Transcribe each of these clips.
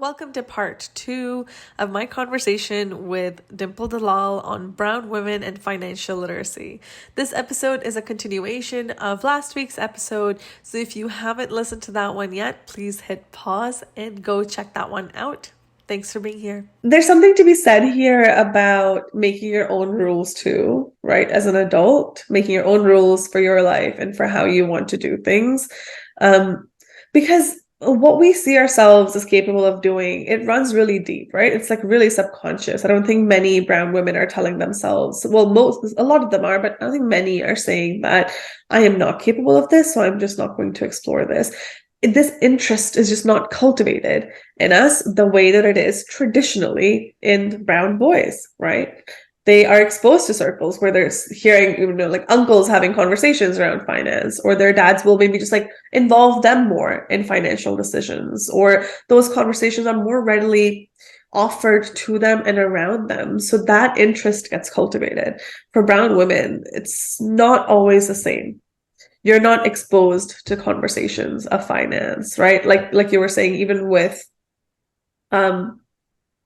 Welcome to part 2 of my conversation with Dimple Dalal on brown women and financial literacy. This episode is a continuation of last week's episode, so if you haven't listened to that one yet, please hit pause and go check that one out. Thanks for being here. There's something to be said here about making your own rules too, right? As an adult, making your own rules for your life and for how you want to do things. Because what we see ourselves as capable of doing, it runs really deep, right? It's like really subconscious. I don't think many brown women are telling themselves, well, a lot of them are, but I don't think many are saying that I am not capable of this, so I'm just not going to explore this. This interest is just not cultivated in us the way that it is traditionally in brown boys, right? They are exposed to circles where they're hearing, like uncles having conversations around finance, or their dads will maybe just like involve them more in financial decisions, or those conversations are more readily offered to them and around them. So that interest gets cultivated. For brown women, it's not always the same. You're not exposed to conversations of finance, right? Like you were saying, even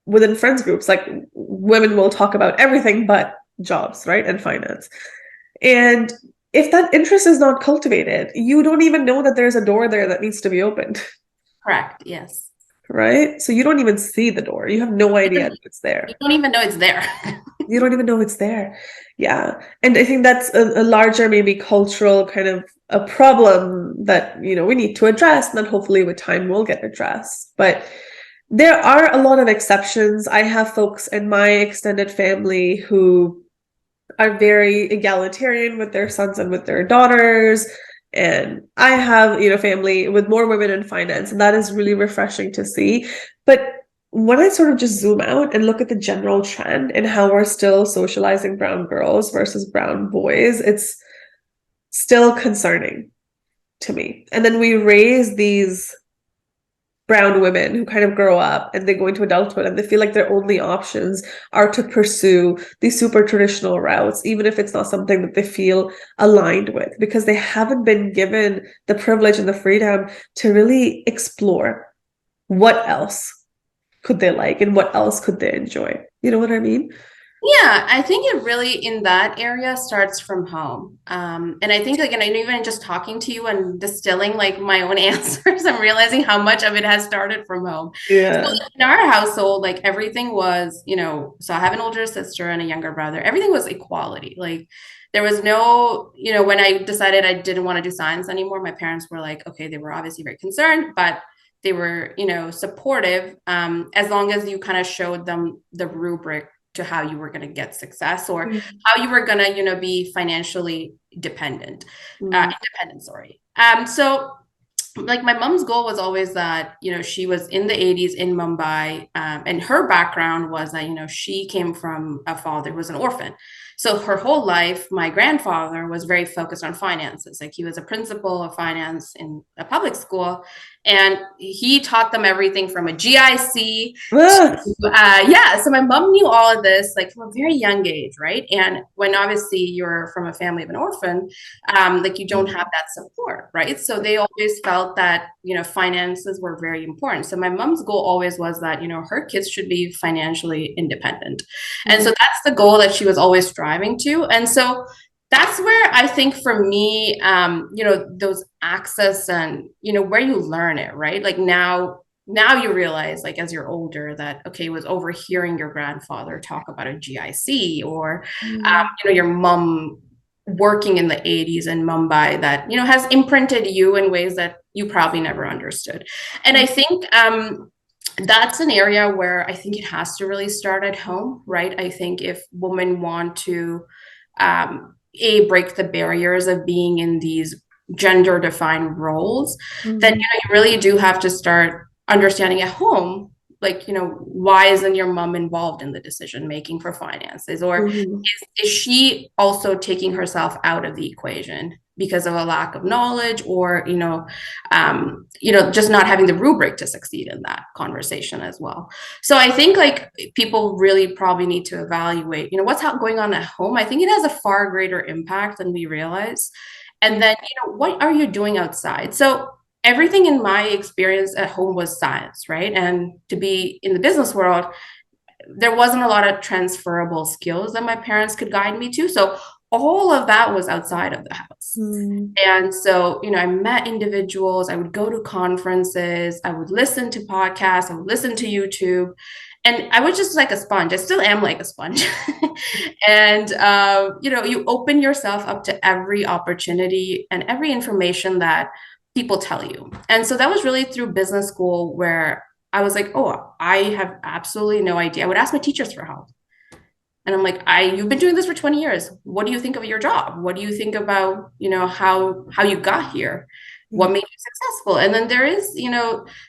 within friends groups, like women will talk about everything but jobs, right? And finance. And if that interest is not cultivated, you don't even know that there's a door there that needs to be opened. Correct. Yes. Right? So you don't even see the door. You have no idea that it's there. You don't even know it's there. You don't even know it's there. Yeah. And I think that's a larger, maybe cultural kind of a problem that, we need to address, and then hopefully with time will get addressed. But there are a lot of exceptions. I have folks in my extended family who are very egalitarian with their sons and with their daughters. And I have, family with more women in finance, and that is really refreshing to see. But when I sort of just zoom out and look at the general trend and how we're still socializing brown girls versus brown boys, it's still concerning to me. And then we raise these brown women who kind of grow up and they go into adulthood and they feel like their only options are to pursue these super traditional routes, even if it's not something that they feel aligned with, because they haven't been given the privilege and the freedom to really explore what else could they like and what else could they enjoy. You know what I mean? Yeah, I think it really in that area starts from home. And I think and even just talking to you and distilling like my own answers, I'm realizing how much of it has started from home. So Yeah. in our household, like everything was, so I have an older sister and a younger brother. Everything was equality. Like there was no, when I decided I didn't want to do science anymore, my parents were like, okay, they were obviously very concerned, but they were, supportive, as long as you kind of showed them the rubric to how you were going to get success or how you were going to, be financially independent, sorry. So like my mom's goal was always that, she was in the 80s in Mumbai, and her background was that, she came from a father who was an orphan. So her whole life, my grandfather was very focused on finances. Like he was a principal of finance in a public school, and he taught them everything from a GIC Ah, yeah, so my mom knew all of this like from a very young age, right? And when obviously you're from a family of an orphan, like you don't have that support, right? So they always felt that, finances were very important. So my mom's goal always was that, her kids should be financially independent. And so that's the goal that she was always striving to. And so that's where I think for me, those access and, where you learn it, right? Like now you realize like as you're older that okay, was overhearing your grandfather talk about a GIC or your mom working in the 80s in Mumbai that has imprinted you in ways that you probably never understood. And I think that's an area where I think it has to really start at home, right? I think if women want to break the barriers of being in these gender defined roles, then you really do have to start understanding at home, like, why isn't your mom involved in the decision making for finances? Or is she also taking herself out of the equation because of a lack of knowledge or, just not having the rubric to succeed in that conversation as well. So I think like people really probably need to evaluate, what's going on at home. I think it has a far greater impact than we realize. And then, what are you doing outside? So everything in my experience at home was science, right? And to be in the business world, there wasn't a lot of transferable skills that my parents could guide me to. So all of that was outside of the house. Mm. And so, I met individuals, I would go to conferences, I would listen to podcasts, I would listen to YouTube, and I was just like a sponge. I still am like a sponge. And, you open yourself up to every opportunity and every information that people tell you. And so that was really through business school where I was like, oh, I have absolutely no idea. I would ask my teachers for help. And I'm like, you've been doing this for 20 years. What do you think of your job? What do you think about, how you got here? What made you successful? And then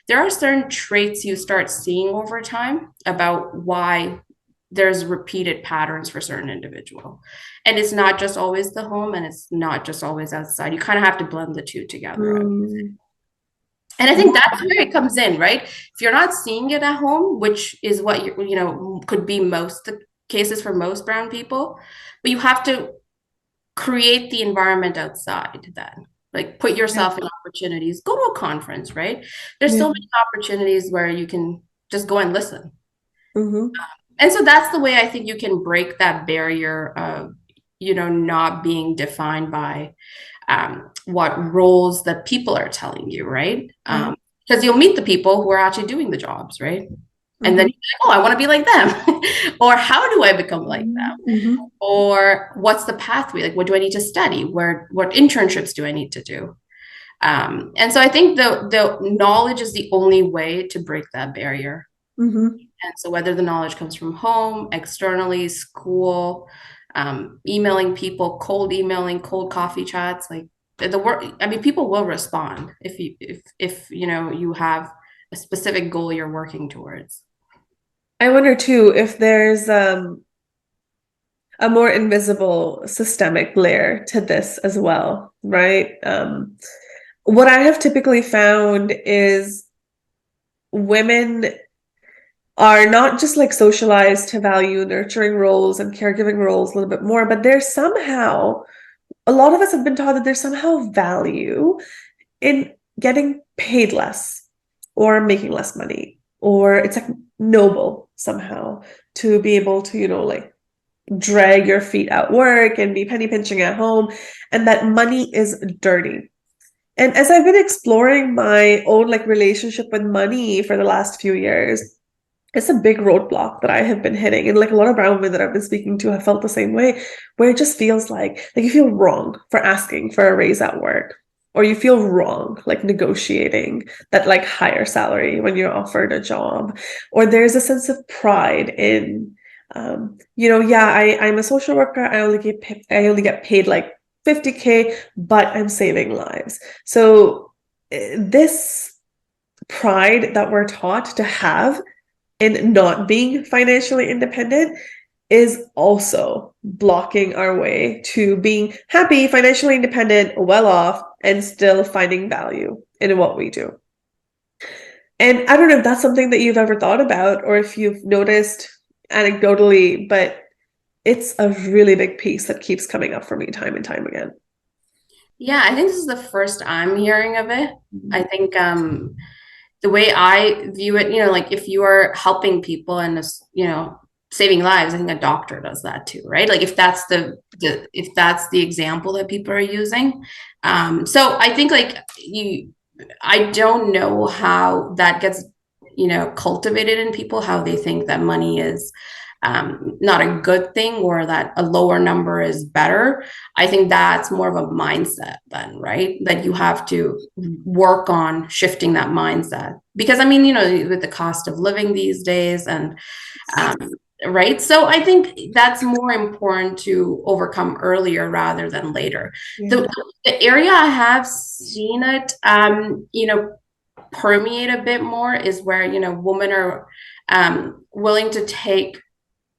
there are certain traits you start seeing over time about why there's repeated patterns for certain individual. And it's not just always the home and it's not just always outside. You kind of have to blend the two together. Mm. And I think that's where it comes in, right? If you're not seeing it at home, which is what could be most the cases for most brown people, but you have to create the environment outside then. Like put yourself in opportunities, go to a conference, right? There's so many opportunities where you can just go and listen. Mm-hmm. And so that's the way I think you can break that barrier of, not being defined by what roles that people are telling you, right? Because you'll meet the people who are actually doing the jobs, right? And then you're like, oh, I want to be like them. Or how do I become like them? Mm-hmm. Or what's the pathway? Like, what do I need to study? What internships do I need to do? And so I think the knowledge is the only way to break that barrier. Mm-hmm. And so whether the knowledge comes from home, externally, school, emailing people, cold emailing, cold coffee chats, like the work, I mean, people will respond if you have a specific goal you're working towards. I wonder too if there's a more invisible systemic layer to this as well, right? What I have typically found is women are not just like socialized to value nurturing roles and caregiving roles a little bit more, but there's somehow, a lot of us have been taught that there's somehow value in getting paid less or making less money, or it's like noble somehow to be able to, like drag your feet at work and be penny pinching at home, and that money is dirty. And as I've been exploring my own like relationship with money for the last few years, it's a big roadblock that I have been hitting. And like a lot of brown women that I've been speaking to have felt the same way, where it just feels like you feel wrong for asking for a raise at work, or you feel wrong like negotiating that like higher salary when you're offered a job, or there's a sense of pride in I'm a social worker. I only get paid like 50K, but I'm saving lives. So this pride that we're taught to have in not being financially independent is also blocking our way to being happy, financially independent, well off, and still finding value in what we do. And I don't know if that's something that you've ever thought about or if you've noticed anecdotally, but it's a really big piece that keeps coming up for me time and time again. Yeah, I think this is the first I'm hearing of it. I think the way I view it, like if you are helping people and saving lives, I think a doctor does that too, right? Like if that's if that's the example that people are using. So I think I don't know how that gets, cultivated in people, how they think that money is not a good thing or that a lower number is better. I think that's more of a mindset then, right? That you have to work on shifting that mindset. Because I mean, with the cost of living these days and right. So I think that's more important to overcome earlier rather than later. Yeah. The area I have seen it, permeate a bit more is where, women are willing to take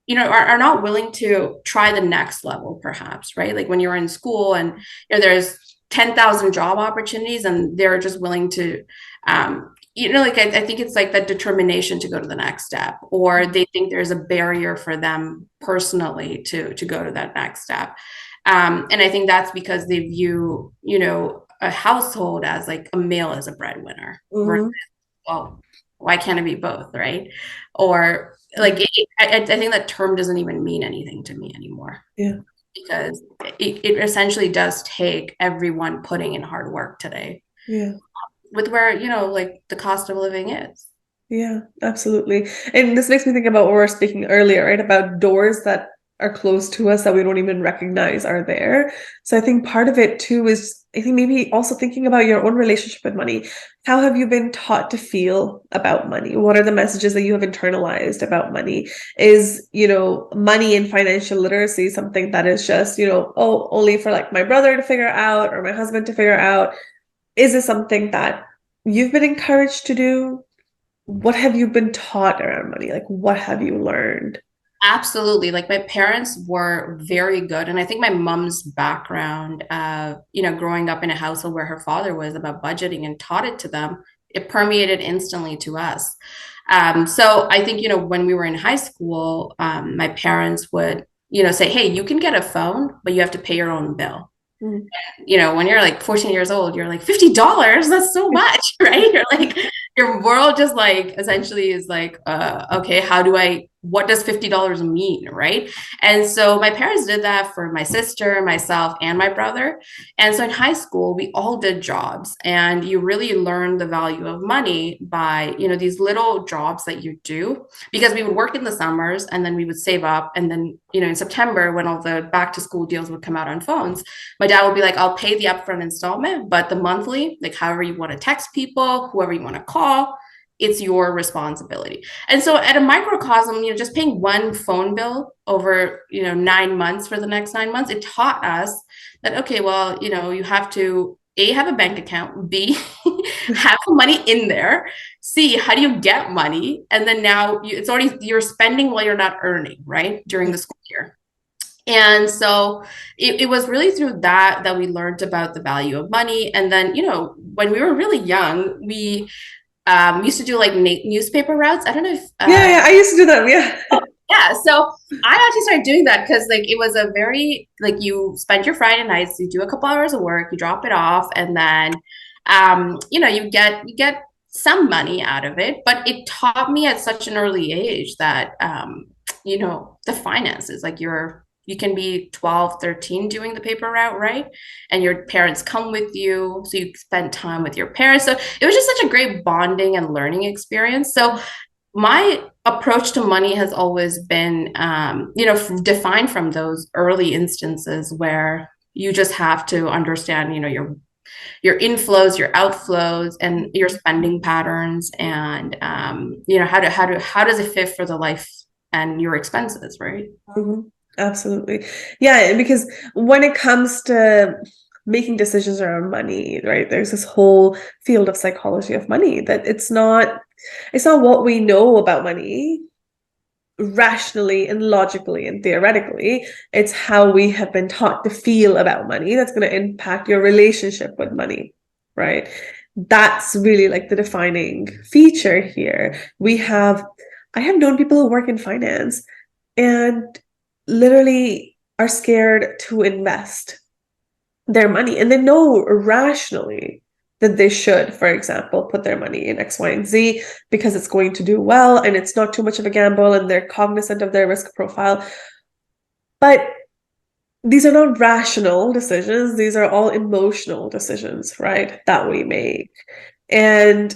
are not willing to try the next level, perhaps, right? Like when you're in school and there's 10,000 job opportunities and they're just willing to, I think it's like that determination to go to the next step, or they think there's a barrier for them personally to go to that next step. And I think that's because they view, a household as like a male as a breadwinner. Mm-hmm. Well, why can't it be both, right? Or like I think that term doesn't even mean anything to me anymore Yeah. because it essentially does take everyone putting in hard work today Yeah. with where, like the cost of living is. Yeah, absolutely. And this makes me think about what we were speaking earlier, right? About doors that are close to us that we don't even recognize are there. So I think part of it too is, I think maybe also thinking about your own relationship with money. How have you been taught to feel about money? What are the messages that you have internalized about money? Is, money and financial literacy something that is just, oh, only for like my brother to figure out or my husband to figure out? Is it something that you've been encouraged to do? What have you been taught around money? Like, what have you learned? Absolutely. Like my parents were very good. And I think my mom's background, growing up in a household where her father was about budgeting and taught it to them, it permeated instantly to us. So I think, when we were in high school, my parents would, say, hey, you can get a phone, but you have to pay your own bill. Mm. When you're like 14 years old, you're like $50, that's so much, right? You're like, your world just like essentially is like, okay, what does $50 mean, right? And so my parents did that for my sister, myself, and my brother. And so in high school, we all did jobs, and you really learn the value of money by, these little jobs that you do, because we would work in the summers and then we would save up. And then, in September, when all the back to school deals would come out on phones, my dad would be like, I'll pay the upfront installment, but the monthly, like however you want to text people, whoever you want to call, it's your responsibility. And so at a microcosm, just paying one phone bill over, 9 months for the next 9 months, it taught us that, okay, well, you have to A, have a bank account, B, have money in there, C, how do you get money? And then now you're spending while you're not earning, right? During the school year. And so it was really through that we learned about the value of money. And then, when we were really young, we used to do like newspaper routes. I don't know if, Yeah, I used to do that. Yeah. yeah. So I actually started doing that because like it was a very, like you spend your Friday nights, you do a couple hours of work, you drop it off, and then, you get some money out of it. But it taught me at such an early age that, the finances, like you can be 12, 13 doing the paper route, right? And your parents come with you. So you spend time with your parents. So it was just such a great bonding and learning experience. So my approach to money has always been, defined from those early instances where you just have to understand, your inflows, your outflows, and your spending patterns, and how does it fit for the life and your expenses, right? Mm-hmm. Absolutely. Yeah, because when it comes to making decisions around money, right, there's this whole field of psychology of money that it's not what we know about money rationally and logically and theoretically. It's how we have been taught to feel about money that's going to impact your relationship with money, right? That's really like the defining feature here. I have known people who work in finance and literally are scared to invest their money, and they know rationally that they should, for example, put their money in X, Y, and Z because it's going to do well and it's not too much of a gamble and they're cognizant of their risk profile. But these are not rational decisions. These are all emotional decisions, right? That we make. And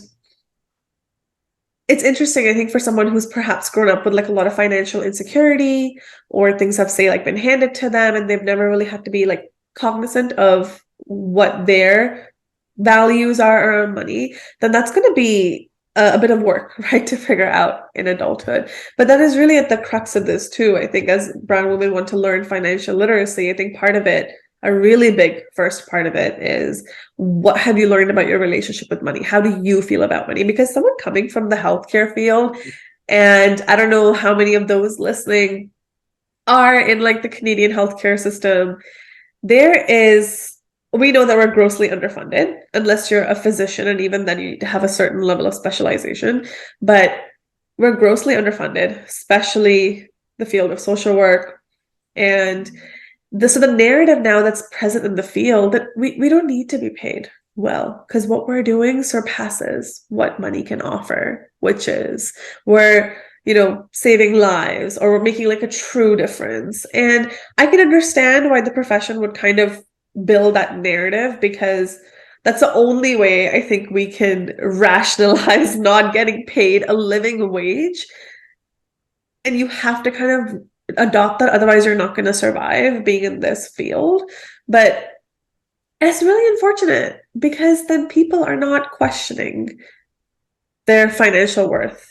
it's interesting, I think, for someone who's perhaps grown up with like a lot of financial insecurity, or things have, say, like been handed to them and they've never really had to be like cognizant of what their values are around money, then that's going to be a bit of work, right, to figure out in adulthood. But that is really at the crux of this too. I think as brown women want to learn financial literacy, I think part of it, a really big first part of it, is what have you learned about your relationship with money? How do you feel about money? Because someone coming from the healthcare field, and I don't know how many of those listening are in like the Canadian healthcare system, we know that we're grossly underfunded unless you're a physician, and even then you need to have a certain level of specialization. But we're grossly underfunded, especially the field of social work. And the narrative now that's present in the field that we don't need to be paid well because what we're doing surpasses what money can offer, which is we're saving lives or we're making like a true difference. And I can understand why the profession would kind of build that narrative because that's the only way I think we can rationalize not getting paid a living wage. And you have to kind of adopt that, otherwise you're not going to survive being in this field. But it's really unfortunate because then people are not questioning their financial worth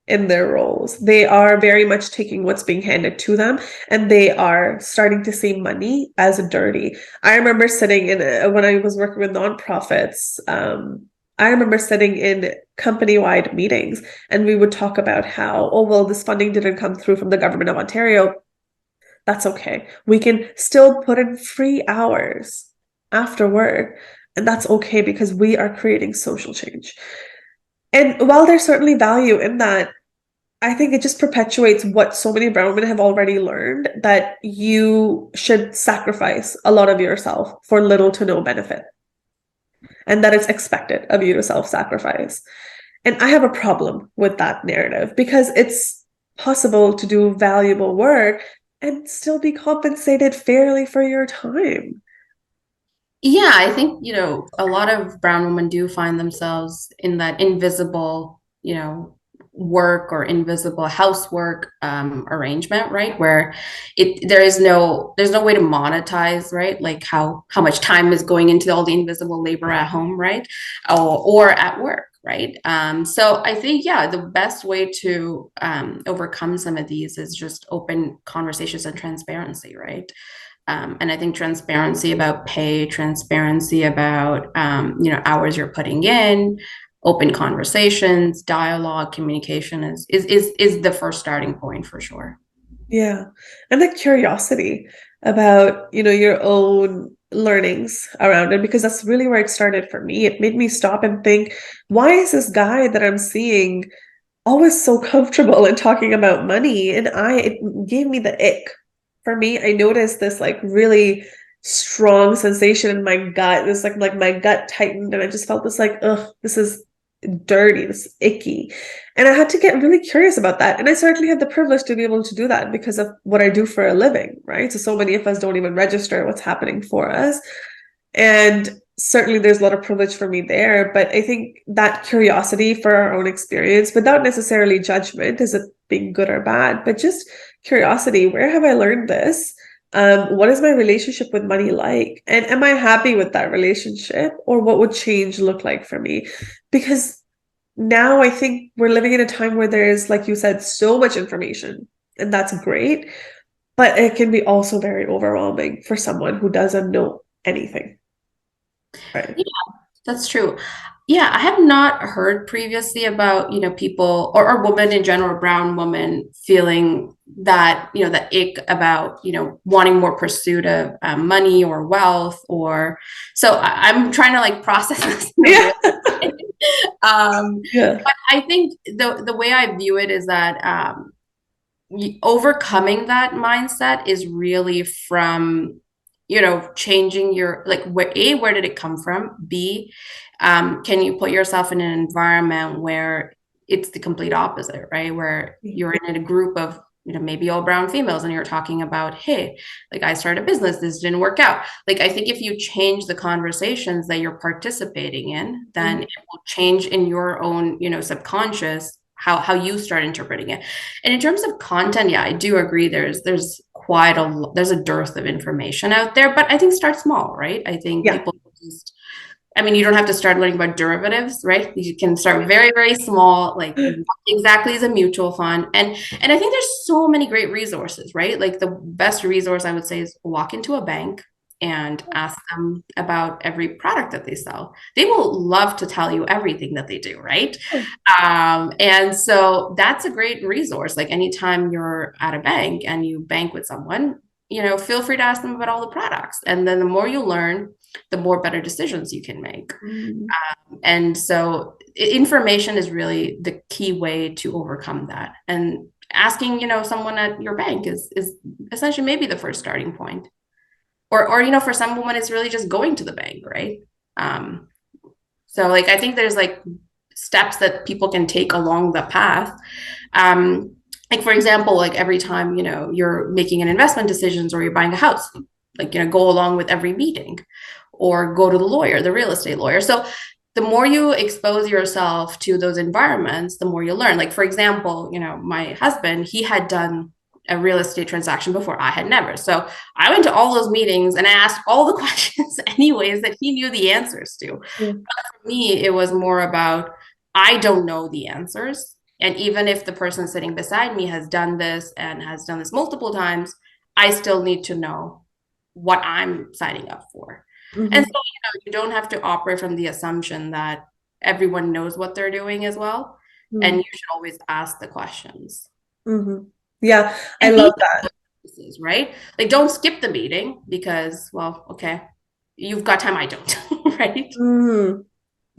in their roles. They are very much taking what's being handed to them and they are starting to see money as dirty. I remember sitting when I was working with nonprofits, I remember sitting in company-wide meetings and we would talk about how, oh, well, this funding didn't come through from the government of Ontario. That's okay. We can still put in free hours after work. And that's okay because we are creating social change. And while there's certainly value in that, I think it just perpetuates what so many brown women have already learned, that you should sacrifice a lot of yourself for little to no benefit, and that it's expected of you to self-sacrifice. And I have a problem with that narrative because it's possible to do valuable work and still be compensated fairly for your time. Yeah, I think, a lot of brown women do find themselves in that invisible, work or invisible housework arrangement, right? Where there's no way to monetize, right? Like how much time is going into all the invisible labor at home, right? Or at work, right? So I think, yeah, the best way to overcome some of these is just open conversations and transparency, right? And I think transparency about pay, transparency about hours you're putting in, open conversations, dialogue, communication is the first starting point for sure. Yeah. And the curiosity about, your own learnings around it, because that's really where it started for me. It made me stop and think, why is this guy that I'm seeing always so comfortable in talking about money? And it gave me the ick. For me, I noticed this like really strong sensation in my gut. This like my gut tightened and I just felt this like, ugh, this is dirty, this icky. And I had to get really curious about that. And I certainly had the privilege to be able to do that because of what I do for a living, right? So many of us don't even register what's happening for us. And certainly there's a lot of privilege for me there. But I think that curiosity for our own experience, without necessarily judgment, is it being good or bad, but just curiosity. Where have I learned this? What is my relationship with money like? And am I happy with that relationship? Or what would change look like for me? Because now I think we're living in a time where there's, like you said, so much information, and that's great. But it can be also very overwhelming for someone who doesn't know anything. Right. Yeah, that's true. Yeah, I have not heard previously about, people or women in general, brown women feeling that, that ick about, wanting more pursuit of money or wealth or so I'm trying to like process this in a Yeah. real Yeah. but I think the way I view it is that overcoming that mindset is really from changing your like where did it come from, b can you put yourself in an environment where it's the complete opposite, right, where you're in a group of maybe all brown females and you're talking about, hey, like I started a business, this didn't work out. Like I think if you change the conversations that you're participating in, then it will change in your own subconscious how you start interpreting it. And in terms of content, yeah, I do agree. There's a dearth of information out there, but I think start small, right? I think Yeah. people just, I mean, you don't have to start learning about derivatives, right? You can start very, very small, like what exactly is a mutual fund. And I think there's so many great resources, right? Like the best resource I would say is walk into a bank and ask them about every product that they sell. They will love to tell you everything that they do, right? And so that's a great resource. Like anytime you're at a bank and you bank with someone, feel free to ask them about all the products. And then the more you learn, the more better decisions you can make. Mm. And so information is really the key way to overcome that. And asking, someone at your bank is essentially maybe the first starting point. or for some women it's really just going to the bank, right? um so like I think there's like steps that people can take along the path. um like for example, like every time you're making an investment decisions or you're buying a house, like go along with every meeting or go to the lawyer, the real estate lawyer. So the more you expose yourself to those environments, the more you learn. Like for example, my husband, he had done a real estate transaction before. I had never. So I went to all those meetings and I asked all the questions anyways that he knew the answers to. Yeah. But for me, it was more about I don't know the answers. And even if the person sitting beside me has done this and has done this multiple times, I still need to know what I'm signing up for. And so, Mm-hmm. you don't have to operate from the assumption that everyone knows what they're doing as well. And you should always ask the questions. Mm-hmm. Yeah, I And love that. right? Like, don't skip the meeting because, well, okay, you've got time, I don't, right? Mm-hmm.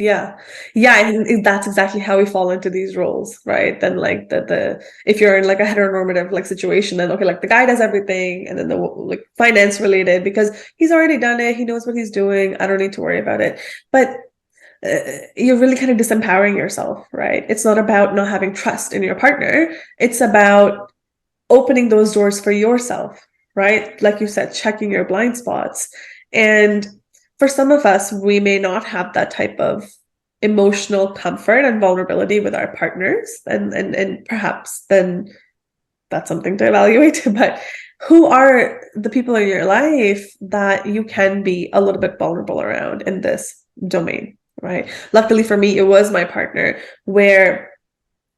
Yeah. Yeah, I think that's exactly how we fall into these roles, right? Then like the if you're in like a heteronormative like situation, then okay, like the guy does everything and then the like finance related because he's already done it, he knows what he's doing, I don't need to worry about it. But you're really kind of disempowering yourself, right? It's not about not having trust in your partner. It's about opening those doors for yourself, right? Like you said, checking your blind spots. And for some of us, we may not have that type of emotional comfort and vulnerability with our partners. And perhaps then that's something to evaluate. But who are the people in your life that you can be a little bit vulnerable around in this domain, right? Luckily for me, it was my partner where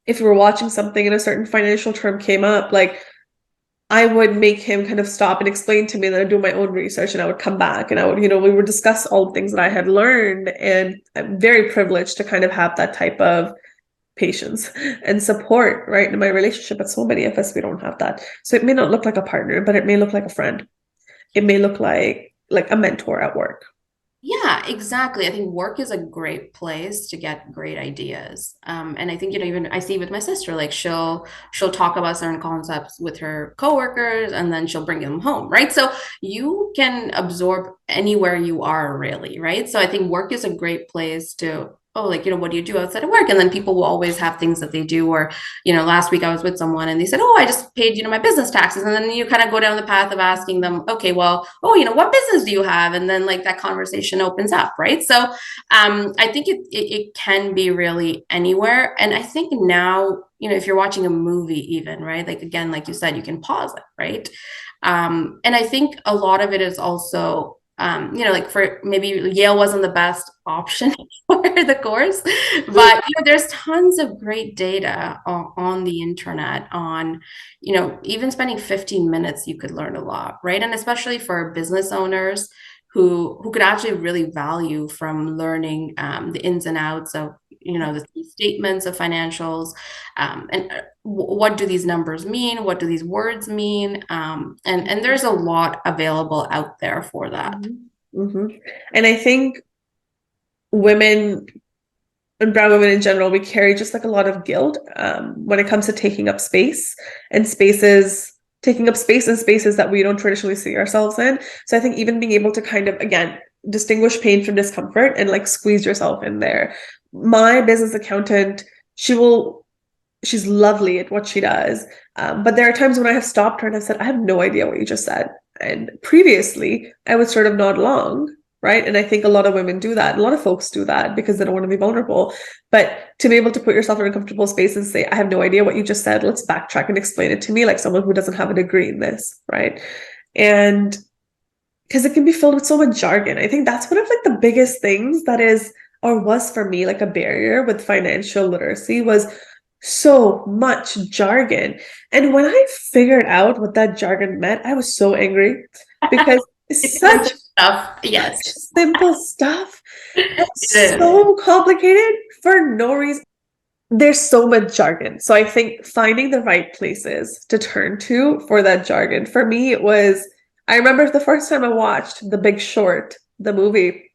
if we were watching something and a certain financial term came up, like I would make him kind of stop and explain to me, that I'd do my own research and I would come back and I would, we would discuss all the things that I had learned. And I'm very privileged to kind of have that type of patience and support, right, in my relationship. But so many of us, we don't have that. So it may not look like a partner, but it may look like a friend. It may look like a mentor at work. Yeah, exactly. I think work is a great place to get great ideas. And I think, even I see with my sister, like she'll talk about certain concepts with her coworkers and then she'll bring them home, right? So you can absorb anywhere you are really, right? So I think work is a great place to, oh, like, what do you do outside of work? And then people will always have things that they do. Or, last week I was with someone and they said, oh, I just paid, my business taxes. And then you kind of go down the path of asking them, okay, well, oh, what business do you have? And then like that conversation opens up, right? So I think it can be really anywhere. And I think now, if you're watching a movie even, right? Like again, like you said, you can pause it, right? And I think a lot of it is also like for maybe Yale wasn't the best option for the course, but there's tons of great data on the internet on, even spending 15 minutes, you could learn a lot, right? And especially for business owners who could actually really value from learning the ins and outs of, the statements of financials, and what do these numbers mean? What do these words mean? And there's a lot available out there for that. Mm-hmm. Mm-hmm. And I think women and brown women in general, we carry just like a lot of guilt when it comes to taking up space and taking up space in spaces that we don't traditionally see ourselves in. So I think even being able to kind of, again, distinguish pain from discomfort and like squeeze yourself in there. My business accountant, she's lovely at what she does. But there are times when I have stopped her and I've said, I have no idea what you just said. And previously, I would sort of nod along, right? And I think a lot of women do that. A lot of folks do that because they don't want to be vulnerable. But to be able to put yourself in a comfortable space and say, I have no idea what you just said, let's backtrack and explain it to me, like someone who doesn't have a degree in this, right? And because it can be filled with so much jargon. I think that's one of like the biggest things that is or was for me like a barrier with financial literacy was so much jargon. And when I figured out what that jargon meant, I was so angry because it's It's simple such stuff. Yes, simple stuff and it is. so complicated for no reason. There's so much jargon. So I think finding the right places to turn to for that jargon. For me, it was, I remember the first time I watched The Big Short, the movie,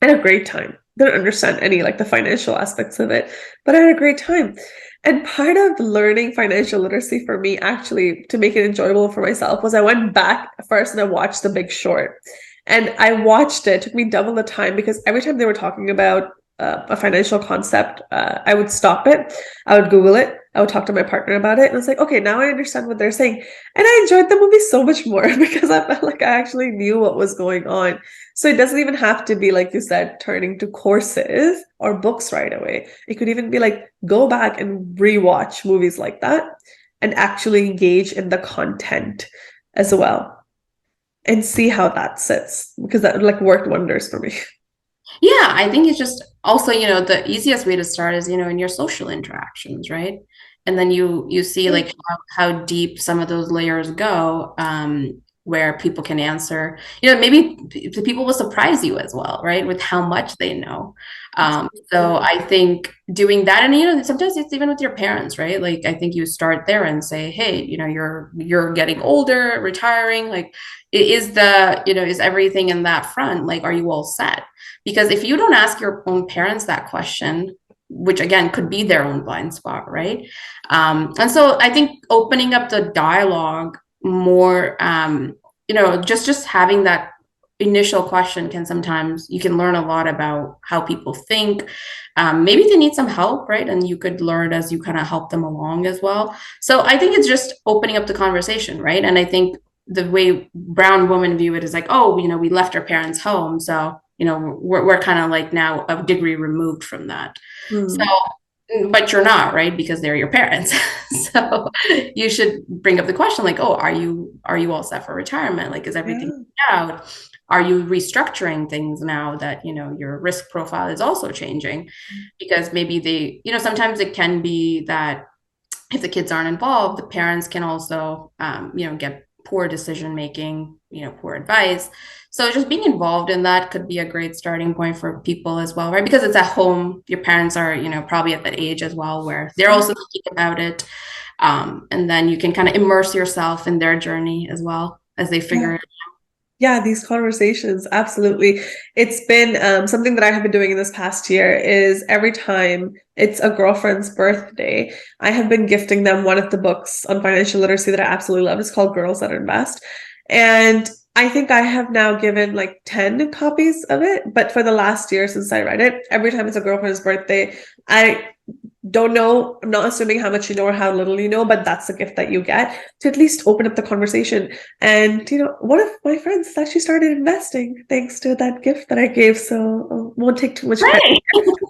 I had a great time. didn't understand any like the financial aspects of it, but I had a great time. And part of learning financial literacy for me, actually, to make it enjoyable for myself, was I went back first and I watched The Big Short. And I watched it, took me double the time because every time they were talking about a financial concept, I would stop it, I would Google it, I would talk to my partner about it, and I was like, okay, now I understand what they're saying. And I enjoyed the movie so much more because I felt like I actually knew what was going on. So it doesn't even have to be, like you said, turning to courses or books right away. It could even be like go back and rewatch movies like that and actually engage in the content as well and see how that sits, because that like worked wonders for me. Yeah, I think it's just also, the easiest way to start is, in your social interactions, right? And then you see like how deep some of those layers go, where people can answer, maybe the people will surprise you as well, right? With how much they know. So I think doing that, and sometimes it's even with your parents, right? Like I think you start there and say, hey, you're getting older, retiring, like is everything in that front, like, are you all set? Because if you don't ask your own parents that question, which again could be their own blind spot, right? And so I think opening up the dialogue more, just having that initial question can sometimes you can learn a lot about how people think. Maybe they need some help, right? And you could learn as you kind of help them along as well. So I think it's just opening up the conversation, right? And I think the way brown women view it is like, oh, we left our parents home, so we're kind of like now a degree removed from that. So, Hmm. but you're not, right? Because they're your parents. So you should bring up the question like, oh, are you all set for retirement? Like, is everything Yeah. out? Are you restructuring things now that, your risk profile is also changing? Because maybe sometimes it can be that if the kids aren't involved, the parents can also, get poor decision making, poor advice. So just being involved in that could be a great starting point for people as well, right? Because it's at home. Your parents are, probably at that age as well where they're also thinking about it. And then you can kind of immerse yourself in their journey as well as they Yeah. figure it. Yeah, these conversations, absolutely. It's been something that I have been doing in this past year is every time it's a girlfriend's birthday, I have been gifting them one of the books on financial literacy that I absolutely love. It's called Girls That Invest. And I think I have now given like 10 copies of it. But for the last year since I read it, every time it's a girlfriend's birthday, I don't know, I'm not assuming how much you know or how little you know, but that's the gift that you get to at least open up the conversation. And one of my friends actually started investing thanks to that gift that I gave, so I won't take too much credit. Right.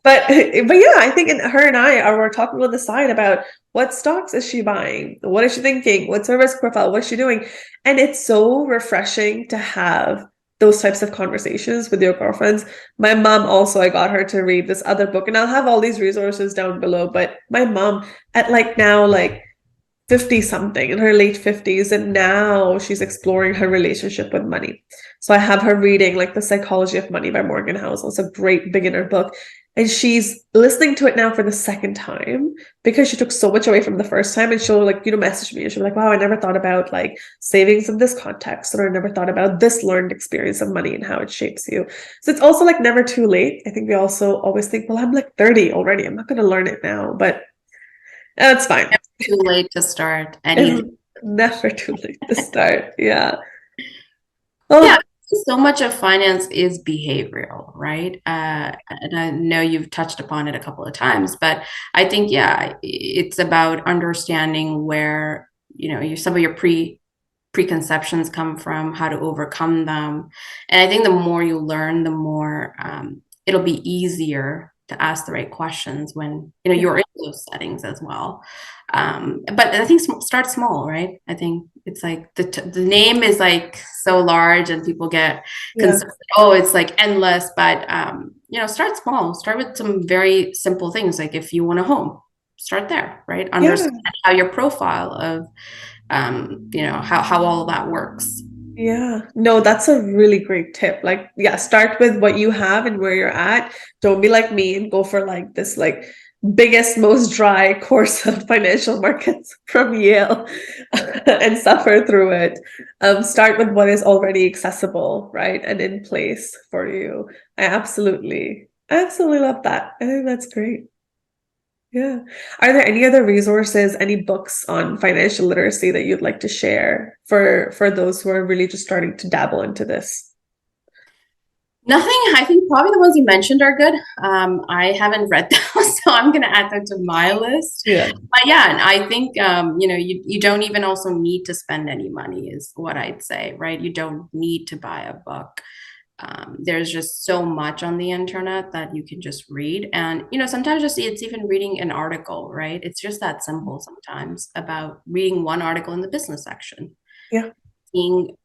But yeah, I think her and I are we're talking on the side about what stocks is she buying, what is she thinking, what's her risk profile, what's she doing, and it's so refreshing to have those types of conversations with your girlfriends. My mom also, I got her to read this other book, and I'll have all these resources down below. But my mom, at like now, like 50 something in her late 50s, and now she's exploring her relationship with money. So I have her reading like The Psychology of Money by Morgan Housel. It's a great beginner book. And she's listening to it now for the second time because she took so much away from the first time. And she'll like, message me and she'll be like, wow, I never thought about like savings in this context, or I never thought about this learned experience of money and how it shapes you. So it's also like never too late. I think we also always think, well, I'm like 30 already. I'm not going to learn it now, but that's fine. Too late to start It's anything. never too late to start. Yeah. Oh, Yeah, so much of finance is behavioral, right? And I know you've touched upon it a couple of times, but I think, yeah, it's about understanding where, some of your preconceptions come from, how to overcome them. And I think the more you learn, the more it'll be easier to ask the right questions when yeah. you're in those settings as well. But I think start small, right? I think it's like the name is like so large, and people get Yeah. concerned. Oh, it's like endless. But start small. Start with some very simple things. Like if you want a home, start there, right? Yeah. Understand how your profile of how all of that works. Yeah. No, that's a really great tip. Like, yeah, start with what you have and where you're at. Don't be like me and go for like this like biggest, most dry course of financial markets from Yale and suffer through it. Start with what is already accessible, right? And in place for you. I absolutely I absolutely love that. I think that's great. Yeah. Are there any other resources, any books on financial literacy that you'd like to share for those who are really just starting to dabble into this? Nothing. I think probably the ones you mentioned are good. I haven't read those, so I'm going to add them to my list. Yeah. But yeah, and I think you don't even also need to spend any money, is what I'd say, right? You don't need to buy a book. There's just so much on the internet that you can just read, and sometimes just it's even reading an article, right? It's just that simple sometimes about reading one article in the business section, Yeah. seeing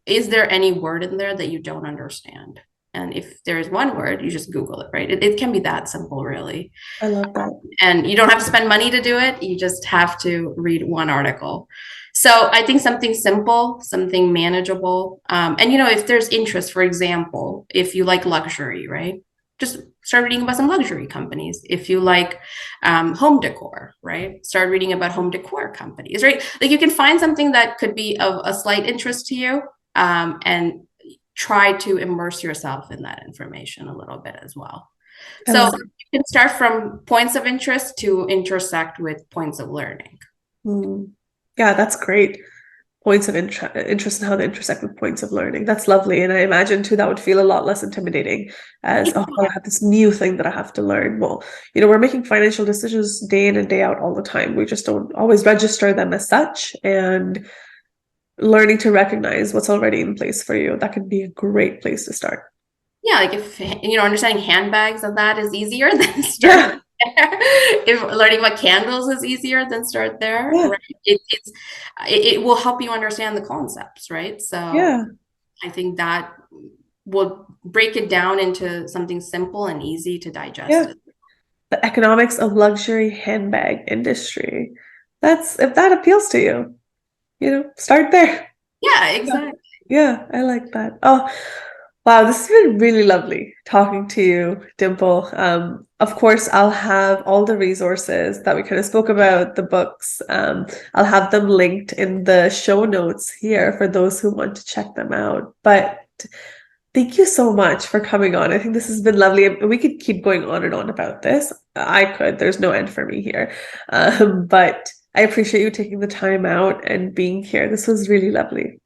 is there any word in there that you don't understand. And if there's one word, you just Google it, right? It can be that simple, really. I love that. And you don't have to spend money to do it. You just have to read one article. So I think something simple, something manageable. And, if there's interest, for example, if you like luxury, right? Just start reading about some luxury companies. If you like home decor, right? Start reading about home decor companies, right? Like you can find something that could be of a slight interest to you, and try to immerse yourself in that information a little bit as well. I So love you can start from points of interest to intersect with points of learning. it. Yeah, that's great. Points of interest and how they intersect with points of learning. That's lovely. And I imagine too that would feel a lot less intimidating as, oh, I have this new thing that I have to learn. Well, we're making financial decisions day in and day out all the time. We just don't always register them as such. And learning to recognize what's already in place for you, that could be a great place to start. Yeah, like if understanding handbags of that is easier, then start Yeah. there. If learning about candles is easier, then start there. Yeah. Right? It will help you understand the concepts, right? So Yeah. I think that will break it down into something simple and easy to digest. Yeah. The economics of luxury handbag industry. That's if that appeals to you, start there. Yeah, Yeah. exactly. Yeah, I like that. Oh, wow, this has been really lovely talking to you, Dimple. Of course, I'll have all the resources that we kind of spoke about, the books. I'll have them linked in the show notes here for those who want to check them out. But thank you so much for coming on. I think this has been lovely. We could keep going on and on about this. I could. There's no end for me here. But I appreciate you taking the time out and being here. This was really lovely.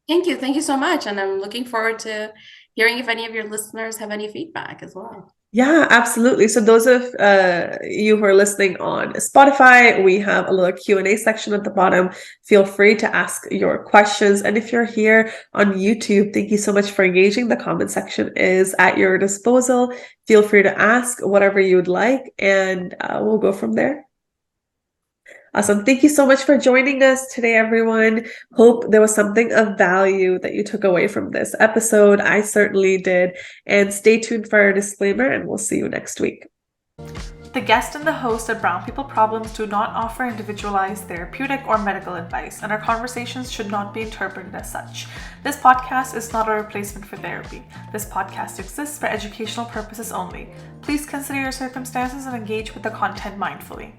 Thank you. Thank you so much. And I'm looking forward to hearing if any of your listeners have any feedback as well. Yeah, absolutely. So those of you who are listening on Spotify, we have a little Q&A section at the bottom. Feel free to ask your questions. And if you're here on YouTube, thank you so much for engaging. The comment section is at your disposal. Feel free to ask whatever you'd like, and we'll go from there. Awesome. Thank you so much for joining us today, everyone. Hope there was something of value that you took away from this episode. I certainly did. And stay tuned for our disclaimer, and we'll see you next week. The guest and the host of Brown People Problems do not offer individualized therapeutic or medical advice, and our conversations should not be interpreted as such. This podcast is not a replacement for therapy. This podcast exists for educational purposes only. Please consider your circumstances and engage with the content mindfully.